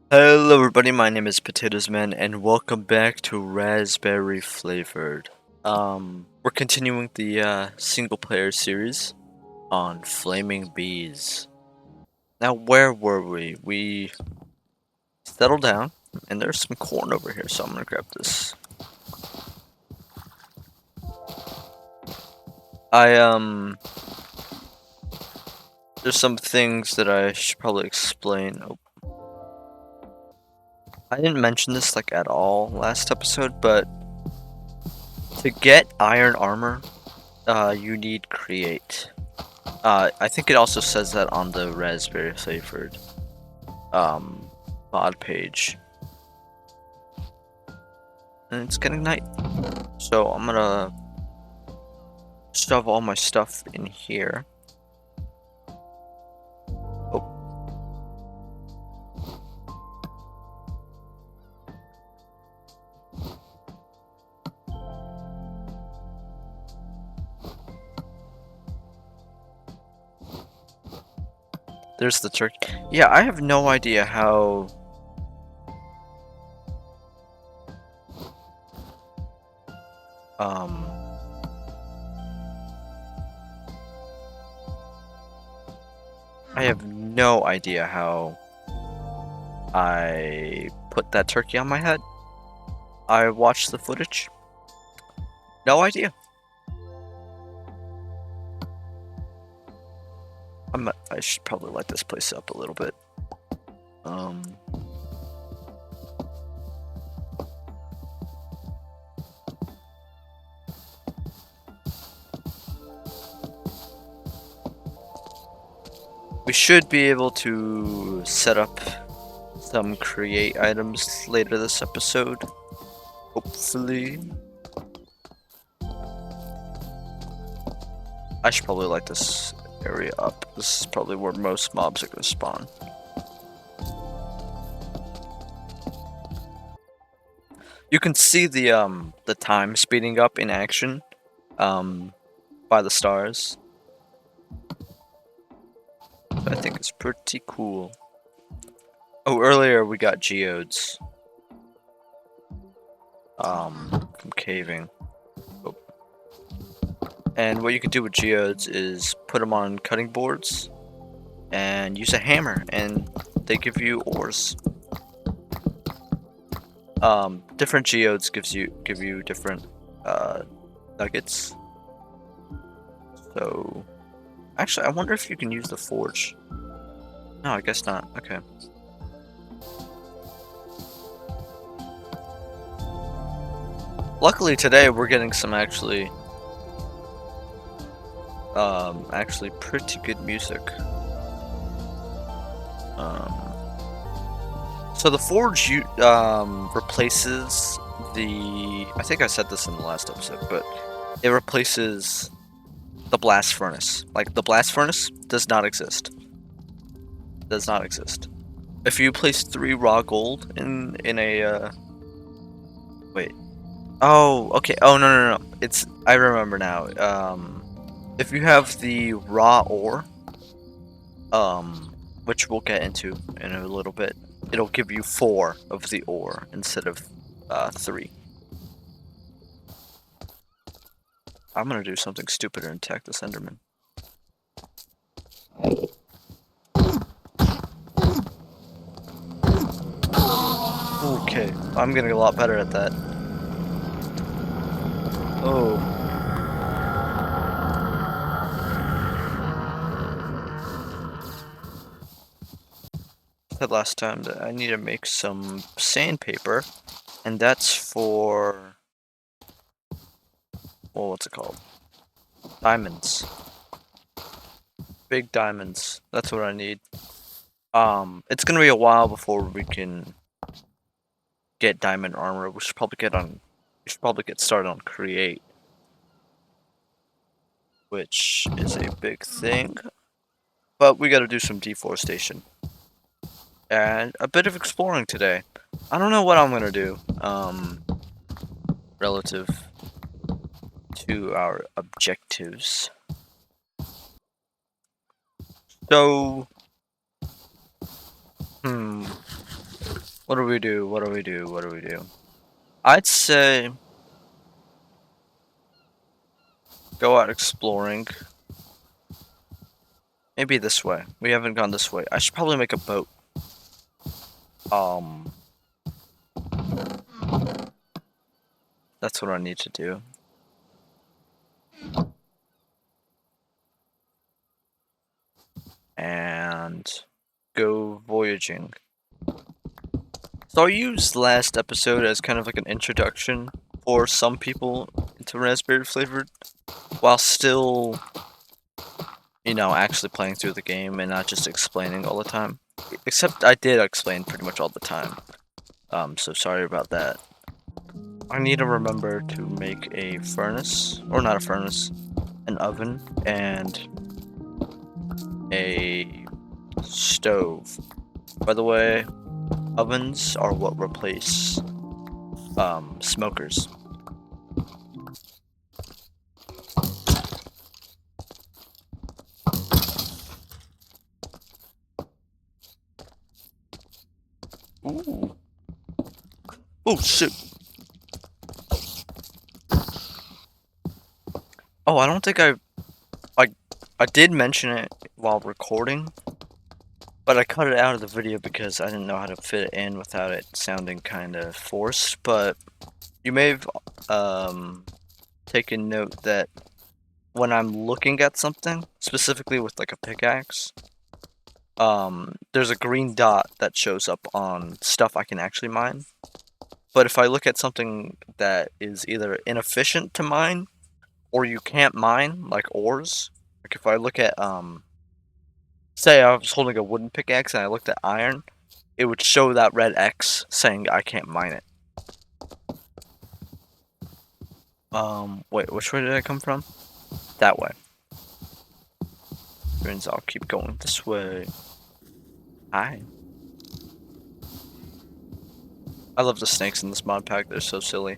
Hello everybody, my name is PotatoezMen and welcome back to Raspberry Flavored. We're continuing the single player series on Flaming Bees. Now where were we? We settled down and there's some corn over here, so I'm gonna grab this. There's some things that I should probably explain. Oh, I didn't mention this like at all last episode, but to get iron armor, you need create. I think it also says that on the Raspberry Flavored mod page. And it's getting night. So I'm gonna shove all my stuff in here. Oh. There's the turkey. Yeah, I have no idea how... I have no idea how I put that turkey on my head. I watched the footage. No idea. I should probably light this place up a little bit. We should be able to set up some create items later this episode. Hopefully. I should probably light this area up. This is probably where most mobs are going to spawn. You can see the time speeding up in action by the stars. I think it's pretty cool. Oh, earlier we got geodes from caving. Oh. And what you can do with geodes is put them on cutting boards and use a hammer, and they give you ores. Different geodes give you different nuggets. So, actually, I wonder if you can use the forge. No, I guess not. Okay. Luckily today we're getting some actually pretty good music. So the forge replaces the... I think I said this in the last episode, but it replaces the blast furnace. Like, the blast furnace does not exist. Does not exist. If you place 3 raw gold in a wait. Oh, okay. Oh, no. It's... I remember now. If you have the raw ore, which we'll get into in a little bit, it'll give you 4 of the ore instead of 3. I'm gonna do something stupid and attack this Enderman. Okay, I'm getting a lot better at that. Oh. I said last time that I need to make some sandpaper, and that's for... well, what's it called? Diamonds. Big diamonds. That's what I need. It's gonna be a while before we can get diamond armor. We should probably get started on create, which is a big thing. But we gotta do some deforestation. And a bit of exploring today. I don't know what I'm gonna do, relative to our objectives. So, What do we do? What do we do? What do we do? I'd say go out exploring. Maybe this way. We haven't gone this way. I should probably make a boat. That's what I need to do. And go voyaging. So I used last episode as kind of like an introduction for some people into raspberry flavored, while still, you know, actually playing through the game and not just explaining all the time. Except I did explain pretty much all the time. So sorry about that. I need to remember to make a furnace, or not a furnace, an oven, and a stove. By the way, ovens are what replace smokers. Ooh. Oh shit. Oh, I don't think I did mention it while recording, but I cut it out of the video because I didn't know how to fit it in without it sounding kind of forced. But you may have taken note that when I'm looking at something, specifically with like a pickaxe, there's a green dot that shows up on stuff I can actually mine. But if I look at something that is either inefficient to mine or you can't mine, like ores, like if I look at say I was holding a wooden pickaxe and I looked at iron, it would show that red X saying I can't mine it. Wait, which way did I come from? That way. Means I'll keep going this way. Hi. I love the snakes in this mod pack, they're so silly.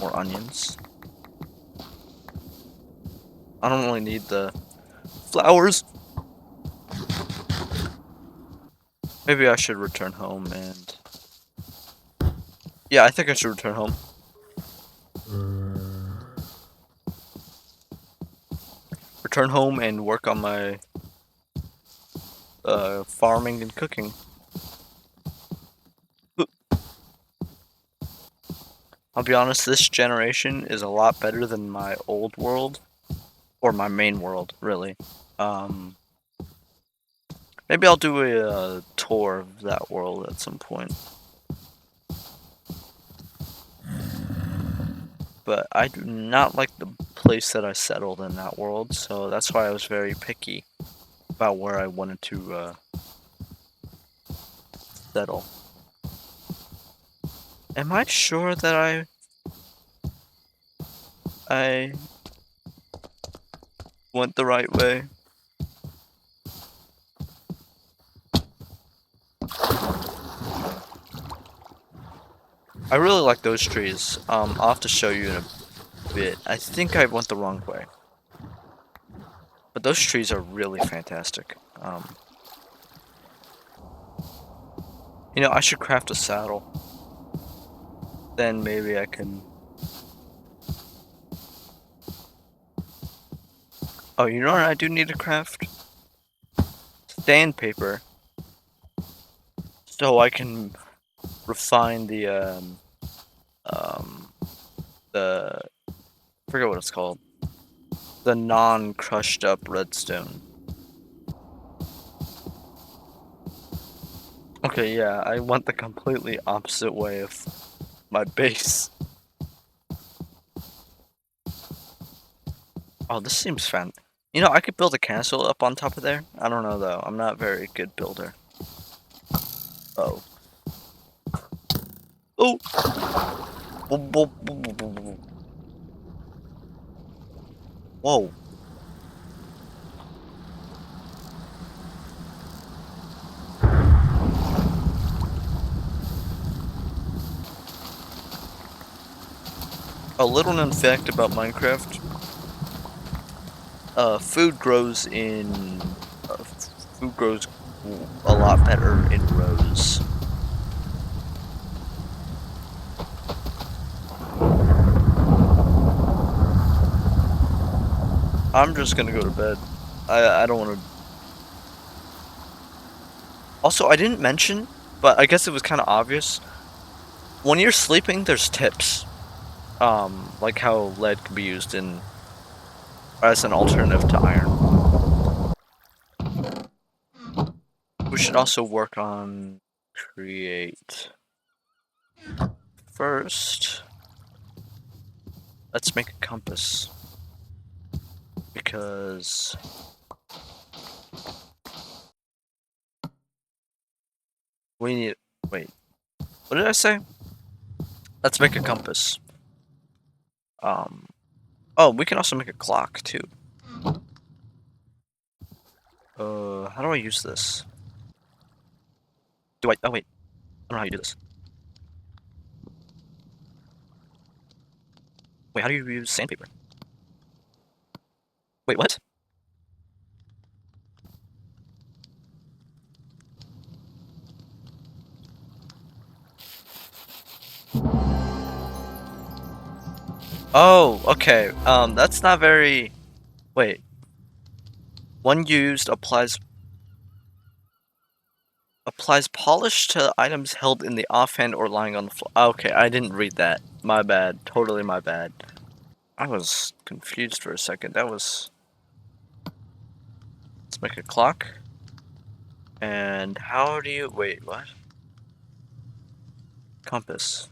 More onions. I don't really need the flowers. Maybe I should return home and... Yeah, I think I should return home. Return home and work on my farming and cooking. I'll be honest, this generation is a lot better than my old world. Or my main world, really. Maybe I'll do a tour of that world at some point. But I do not like the place that I settled in that world, so that's why I was very picky about where I wanted to settle. Am I sure that I went the right way? I really like those trees. I'll have to show you in a bit. I think I went the wrong way. But those trees are really fantastic. You know, I should craft a saddle. Then maybe I can... Oh, you know what I do need to craft? Sandpaper. So I can refine the, I forget what it's called. The non-crushed up redstone. Okay, yeah, I went the completely opposite way of my base. Oh, this seems fun. You know, I could build a castle up on top of there. I don't know though. I'm not a very good builder. Oh. Oh. Whoa. A little known fact about Minecraft. Food grows a lot better in rows. I'm just gonna go to bed. I don't want to. Also, I didn't mention, but I guess it was kind of obvious. When you're sleeping, there's tips. Like how lead can be used in as an alternative to iron. We should also work on create. First, let's make a compass. Because we need. Wait, what did I say? Let's make a compass. Oh, we can also make a clock too. How do I use this? Do I? Oh wait, I don't know how you do this. Wait, how do you use sandpaper? Wait, what? Oh, okay. That's not very. Wait. One used applies polish to items held in the offhand or lying on the floor. Okay, I didn't read that. My bad. Totally my bad. I was confused for a second. That was. Let's make a clock. And how do you wait? What? Compass.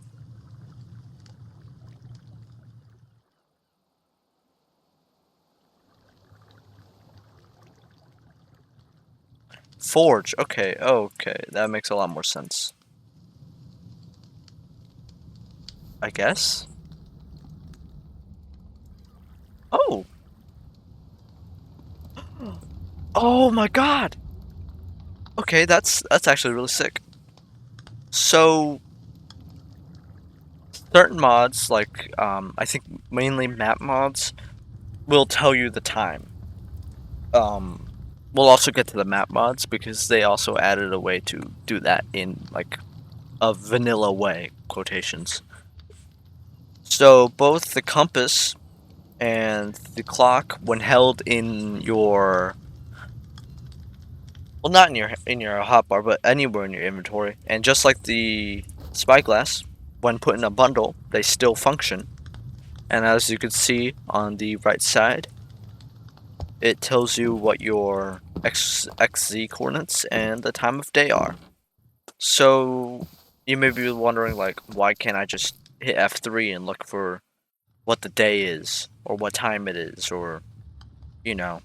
Forge. Okay. Okay, that makes a lot more sense. I guess. Oh. Oh my god. Okay, that's actually really sick. So certain mods, like I think mainly map mods, will tell you the time. We'll also get to the map mods because they also added a way to do that in like a vanilla way, quotations. So both the compass and the clock, when held in your, well, not in your hotbar, but anywhere in your inventory, and just like the spyglass, when put in a bundle, they still function. And as you can see on the right side, it tells you what your XZ coordinates and the time of day are. So you may be wondering, like, why can't I just hit F3 and look for what the day is, or what time it is, or, you know,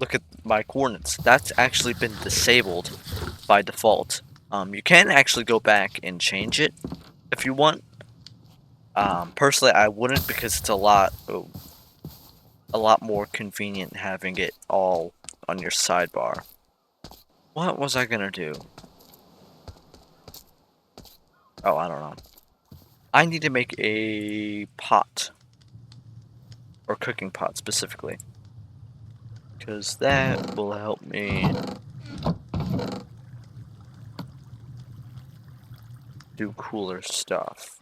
look at my coordinates. That's actually been disabled by default. You can actually go back and change it if you want. Personally, I wouldn't because it's a lot more convenient having it all on your sidebar. What was I gonna do? Oh, I don't know. I need to make a pot. Or cooking pot, specifically. Because that will help me do cooler stuff.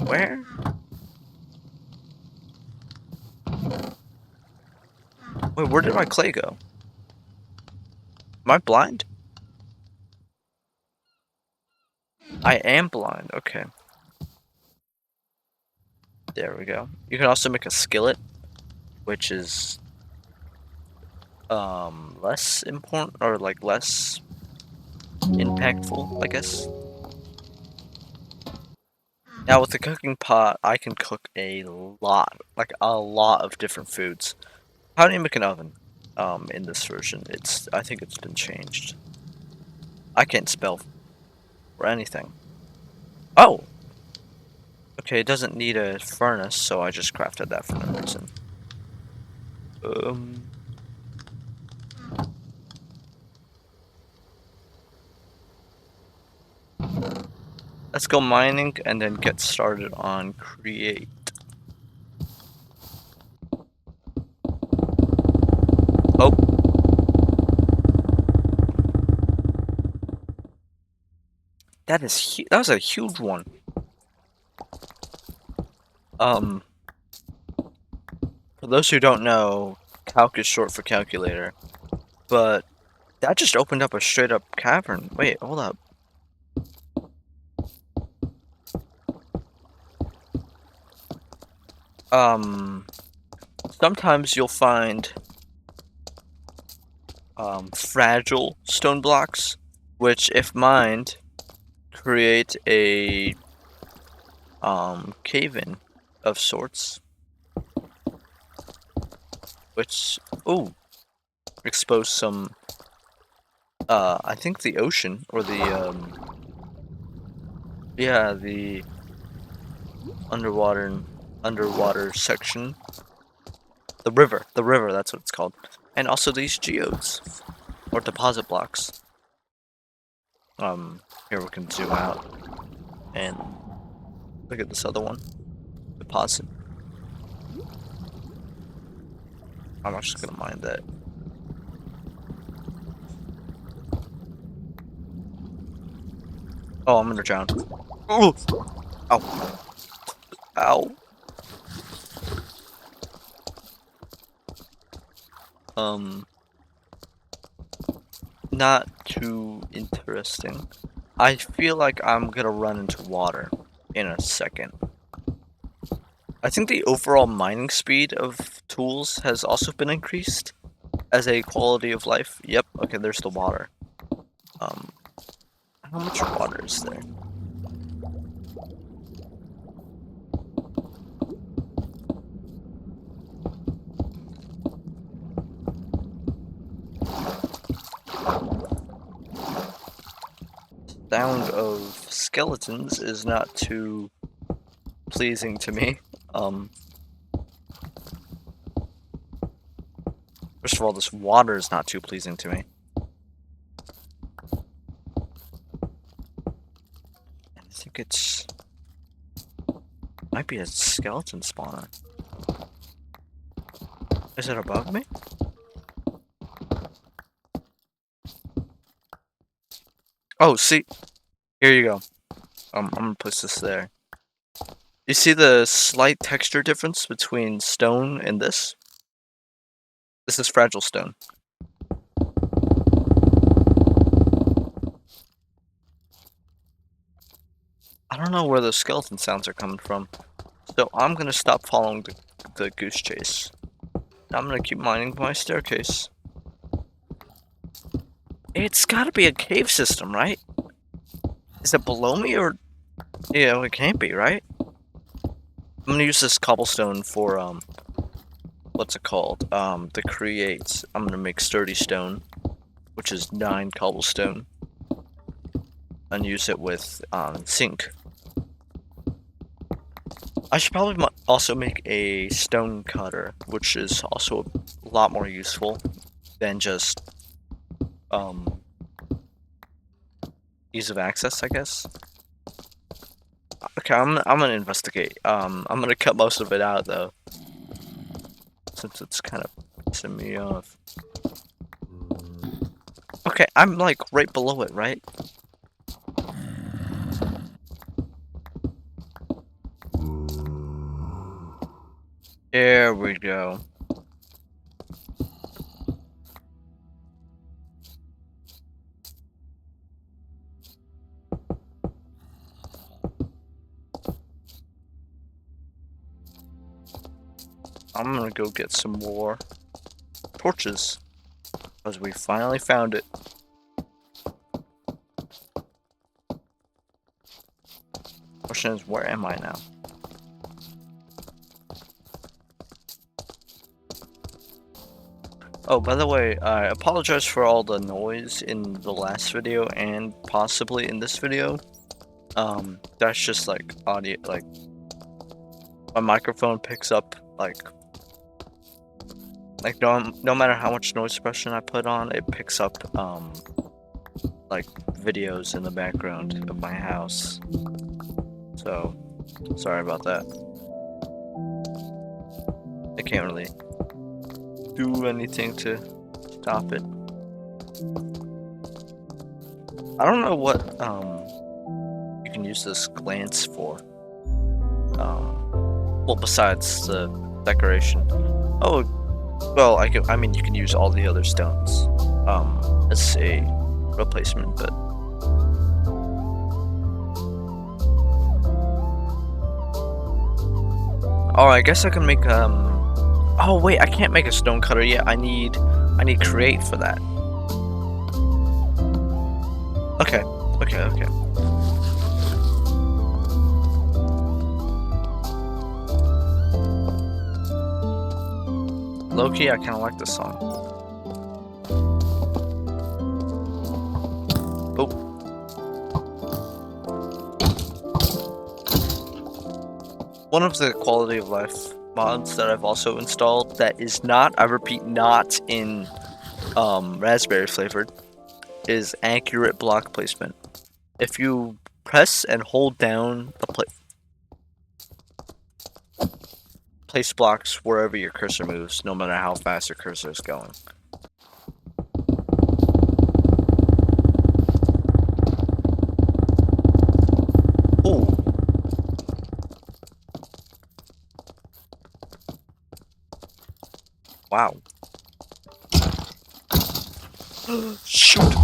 Where? Wait, where did my clay go? Am I blind? I am blind, okay. There we go. You can also make a skillet, which is less important, or like less impactful, I guess. Now with the cooking pot, I can cook a lot of different foods. How do you make an oven? In this version, I think it's been changed. I can't spell for anything. Oh! Okay, it doesn't need a furnace, so I just crafted that for no reason. Let's go mining and then get started on create. Oh. That was a huge one. those who don't know, calc is short for calculator. But that just opened up a straight up cavern. Wait, hold up. Sometimes you'll find fragile stone blocks, which, if mined, create a cave-in of sorts, which expose some I think the ocean or the the underwater section, the river, that's what it's called, and also these geodes or deposit blocks. Here we can zoom out and look at this other one, deposit. I'm actually gonna mine that. Oh, I'm gonna drown. Ooh! Ow. Ow. Not too interesting. I feel like I'm gonna run into water in a second. I think the overall mining speed of tools has also been increased as a quality of life. Yep, okay, there's the water. How much water is there? Sound of skeletons is not too pleasing to me. First of all, this water is not too pleasing to me. I think it's might be a skeleton spawner. Is it above me? Oh, see, here you go. I'm gonna place this there. You see the slight texture difference between stone and this? This is fragile stone. I don't know where the skeleton sounds are coming from. So I'm gonna stop following the goose chase. I'm gonna keep mining my staircase. It's gotta be a cave system, right? Is it below me or... Yeah, it can't be, right? I'm gonna use this cobblestone for, what's it called? The create. I'm gonna make sturdy stone, which is 9 cobblestone, and use it with, zinc. I should probably also make a stone cutter, which is also a lot more useful than just, ease of access, I guess. Okay, I'm gonna investigate. I'm gonna cut most of it out though, since it's kind of pissing me off. Okay, I'm like right below it, right? There we go. I'm gonna go get some more torches, because we finally found it. Question is, where am I now? Oh, by the way, I apologize for all the noise in the last video and possibly in this video. That's just like audio, like my microphone picks up like no matter how much noise suppression I put on, it picks up like videos in the background of my house. So sorry about that. I can't really do anything to stop it. I don't know what you can use this glance for. Well, besides the decoration. Oh, well, I mean, you can use all the other stones, as a replacement, but oh, I guess I can make oh wait, I can't make a stone cutter yet. I need create for that. Okay, okay. Low-key, I kind of like this song. Oh, one of the quality of life mods that I've also installed that is not, I repeat, not in raspberry flavored, is accurate block placement. If you press and hold down the place blocks wherever your cursor moves, no matter how fast your cursor is going. Oh, wow. Shoot.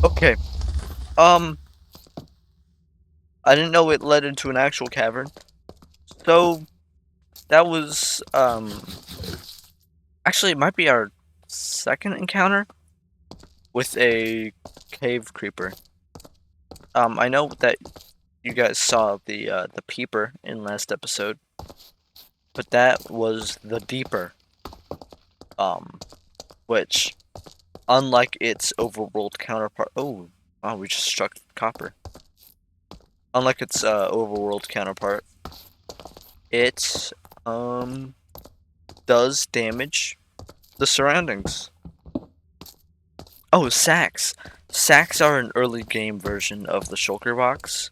Okay. I didn't know it led into an actual cavern. So that was actually it might be our second encounter with a cave creeper. I know that you guys saw the peeper in last episode, but that was the deeper. Which unlike its overworld counterpart, oh wow, we just struck copper. Unlike its overworld counterpart, it does damage the surroundings. Oh, sacks. Sacks are an early game version of the shulker box.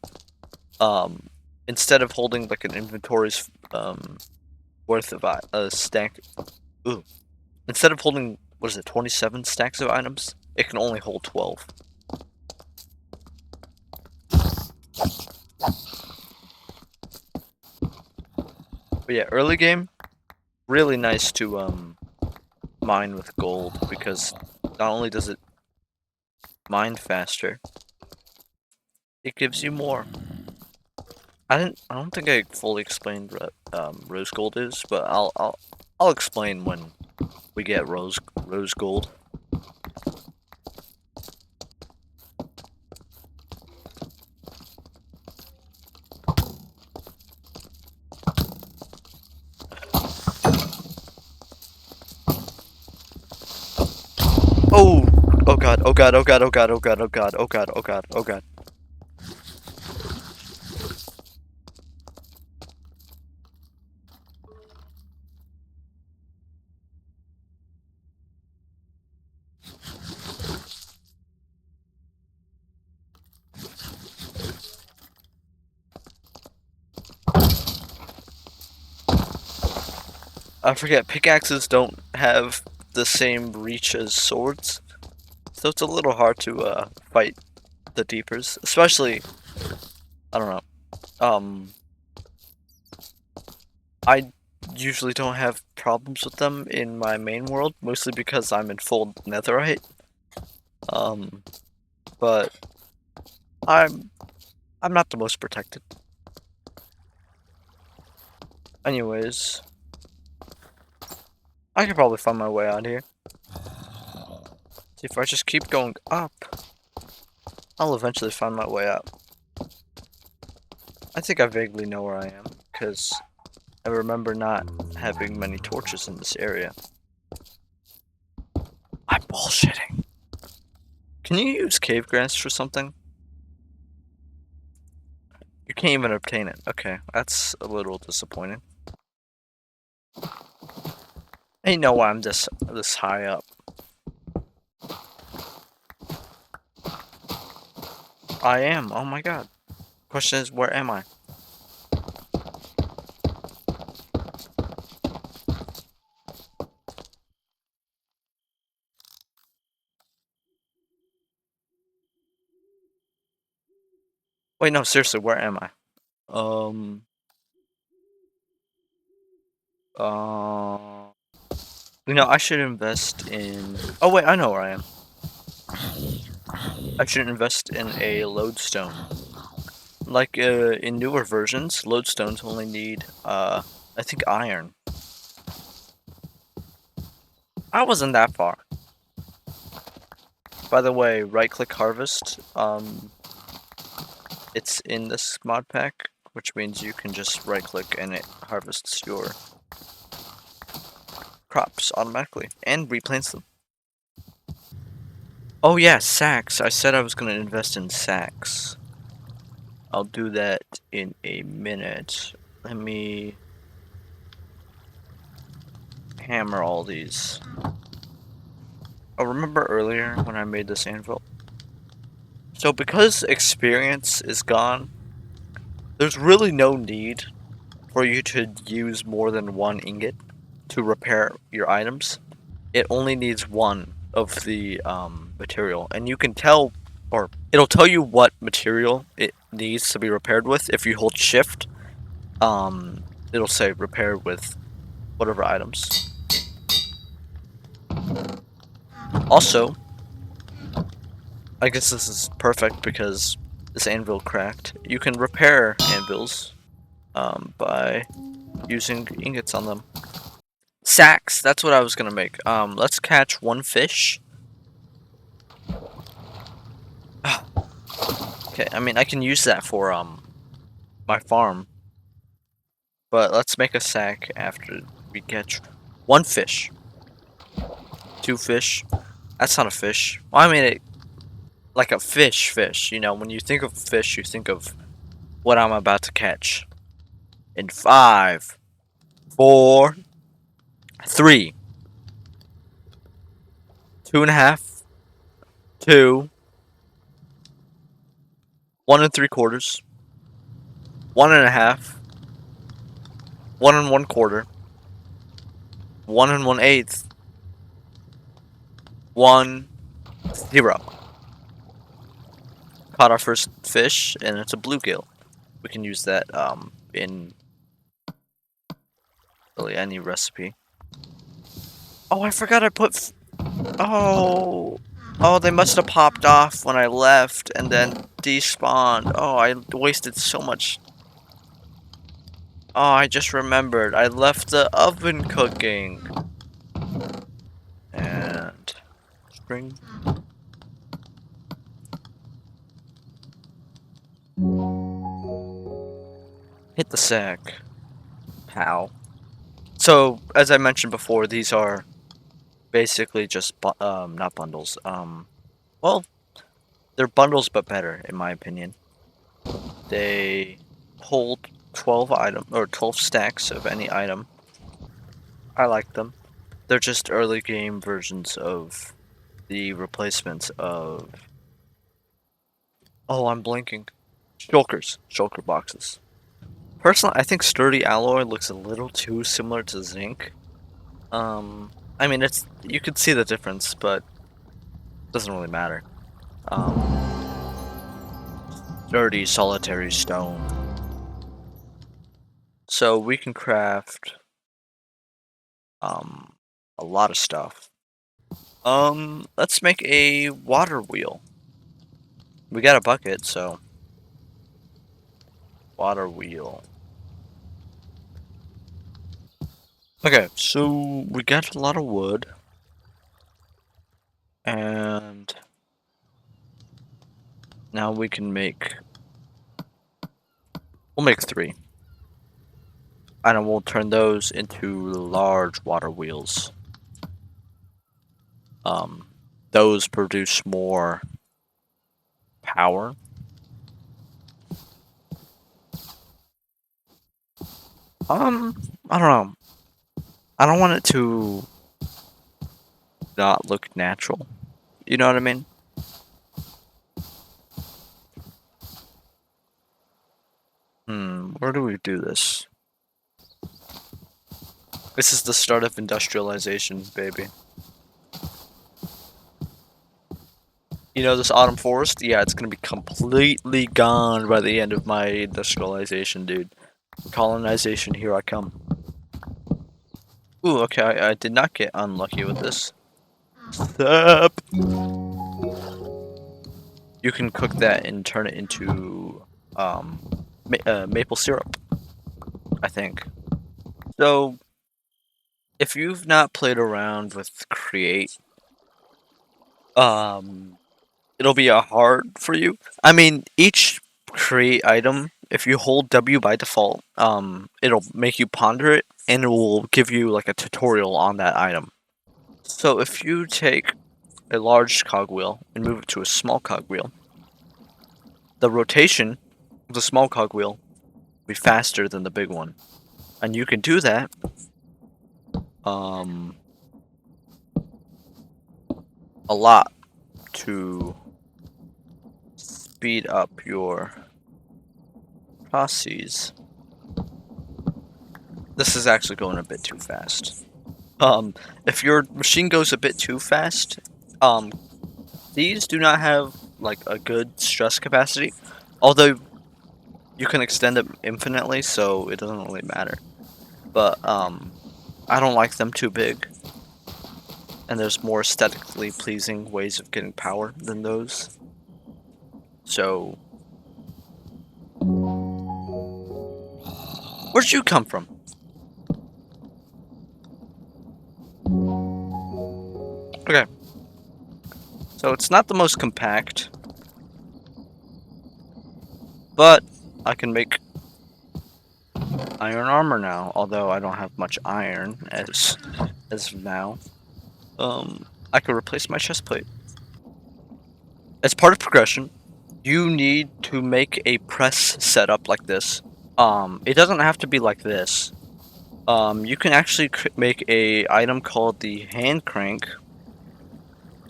Instead of holding like an inventory's worth of a stack, ooh, instead of holding what is it, 27 stacks of items, it can only hold 12. But yeah, early game, really nice to mine with gold because not only does it mine faster, it gives you more. I don't think I fully explained what rose gold is, but I'll explain when we get rose gold. Oh, oh god, oh god, oh god, oh god, oh god, oh god, oh god, oh god, oh god. I forget, pickaxes don't have the same reach as swords, so it's a little hard to fight the deepers, especially, I don't know, I usually don't have problems with them in my main world, mostly because I'm in full netherite, but I'm I'm not the most protected. Anyways, I could probably find my way out here. See, if I just keep going up, I'll eventually find my way out. I think I vaguely know where I am, because I remember not having many torches in this area. I'm bullshitting. Can you use cave grass for something? You can't even obtain it. Okay, that's a little disappointing. I know why I'm this high up. I am. Oh my god. Question is, where am I? Wait, no, seriously, where am I? Um. You know, I should invest in. Oh wait, I know where I am. I should invest in a lodestone. Like in newer versions, lodestones only need I think iron. I wasn't that far. By the way, right-click harvest. It's in this mod pack, which means you can just right-click and it harvests your crops automatically and replants them. Oh yeah, sacks. I said I was gonna invest in sacks. I'll do that in a minute. Let me hammer all these. Oh, remember earlier when I made this anvil? So because experience is gone, there's really no need for you to use more than one ingot to repair your items. It only needs one of the material, and you can tell, or it'll tell you what material it needs to be repaired with. If you hold shift, it'll say repair with whatever items. Also, I guess this is perfect because this anvil cracked. You can repair anvils by using ingots on them. Sacks, that's what I was gonna make. Let's catch one fish. Okay, I mean I can use that for my farm. But let's make a sack after we catch one fish. Two fish. That's not a fish. Well, I mean it like a fish, you know, when you think of fish, you think of what I'm about to catch. In 5, 4, 3, 2.5, 2, 1 3/4, 1.5, 1 1/4, 1 1/8, 1 0. Caught our first fish, and it's a bluegill. We can use that in really any recipe. Oh, I forgot I put. Oh, oh, they must have popped off when I left and then despawned. Oh, I wasted so much. Oh, I just remembered. I left the oven cooking. And string. Hit the sack. Pow. So, as I mentioned before, these are basically just not bundles. Well, they're bundles but better in my opinion. They hold 12 item or 12 stacks of any item. I like them. They're just early game versions of the replacements of. Oh, I'm blinking. Shulker boxes. Personally, I think sturdy alloy looks a little too similar to zinc. I mean, you could see the difference, but it doesn't really matter. Sturdy solitary stone. So we can craft a lot of stuff. Let's make a water wheel. We got a bucket, so water wheel. Okay, so we got a lot of wood. And now we can we'll make 3. And then we'll turn those into large water wheels. Those produce more power. I don't know. I don't want it to not look natural. You know what I mean? Where do we do this? This is the start of industrialization, baby. You know this autumn forest? Yeah, it's gonna be completely gone by the end of my industrialization, dude. Colonization, here I come. Ooh, okay, I did not get unlucky with this. Sup? You can cook that and turn it into maple syrup, I think. So, if you've not played around with Create, um, it'll be hard for you. I mean, each Create item, if you hold W by default, it'll make you ponder it, and it will give you like a tutorial on that item. So if you take a large cogwheel and move it to a small cogwheel, the rotation of the small cogwheel will be faster than the big one. And you can do that a lot to speed up your processes. This is actually going a bit too fast. If your machine goes a bit too fast, these do not have like a good stress capacity, although you can extend it infinitely, so it doesn't really matter. But I don't like them too big, and there's more aesthetically pleasing ways of getting power than those. So, where'd you come from? Okay. So it's not the most compact, but I can make iron armor now, although I don't have much iron as of now. I could replace my chest plate. As part of progression, you need to make a press setup like this. It doesn't have to be like this. You can actually make a item called the hand crank,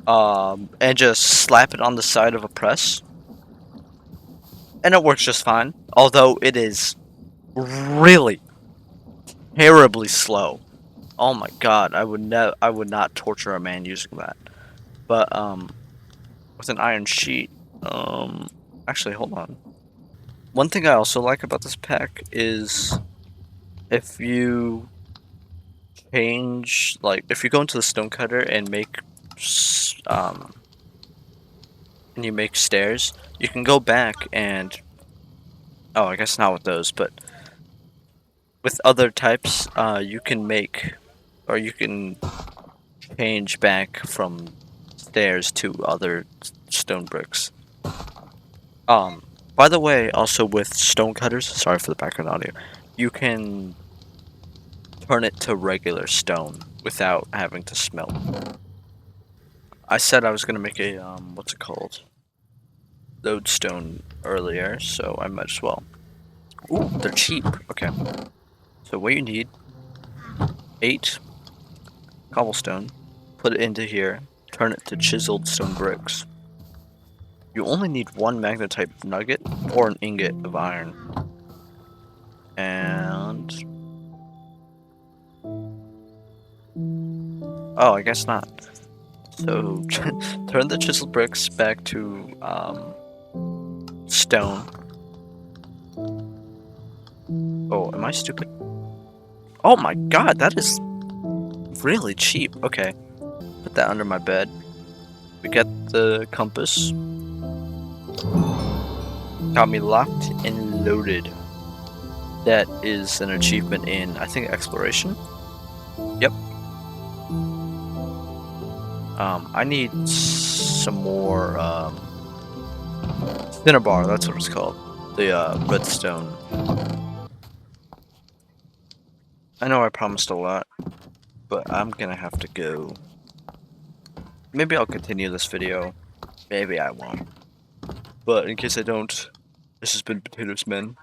and just slap it on the side of a press, and it works just fine. Although it is really terribly slow. Oh my god, I would not torture a man using that. But with an iron sheet, actually, hold on. One thing I also like about this pack is if you change, like, if you go into the stonecutter and make, and you make stairs, you can go back and, oh, I guess not with those, but with other types, you can make, or you can change back from stairs to other stone bricks. By the way, also with stone cutters, sorry for the background audio, you can turn it to regular stone without having to smelt. I said I was gonna make a, what's it called? Lodestone earlier, so I might as well. Ooh, they're cheap. Okay. So what you need, 8 cobblestone, put it into here, turn it to chiseled stone bricks. You only need 1 magnetite nugget or an ingot of iron. And... oh, I guess not. So, turn the chiseled bricks back to, stone. Oh, am I stupid? Oh my god, that is really cheap. Okay. Put that under my bed. We get the compass. Got me locked and loaded. That is an achievement in, I think, exploration. Yep. I need some more, cinnabar, that's what it's called. The, redstone. I know I promised a lot, but I'm gonna have to go. Maybe I'll continue this video. Maybe I won't. But in case I don't, this has been PotatoezMen.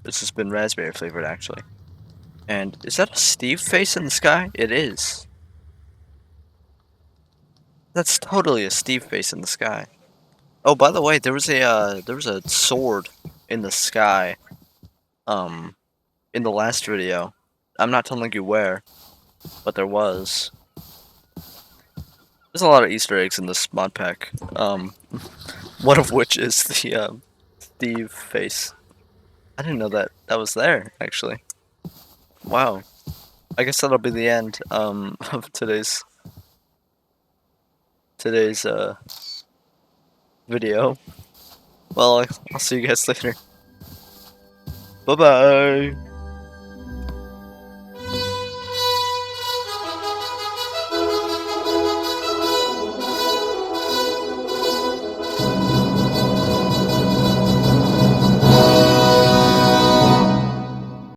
This has been raspberry flavored, actually. And is that a Steve face in the sky? It is. That's totally a Steve face in the sky. Oh, by the way, there was a sword in the sky, in the last video. I'm not telling you where, but there was. There's a lot of Easter eggs in this mod pack. One of which is the Steve face. I didn't know that was there, actually. Wow. I guess that'll be the end of today's video. Well, I'll see you guys later. Bye bye.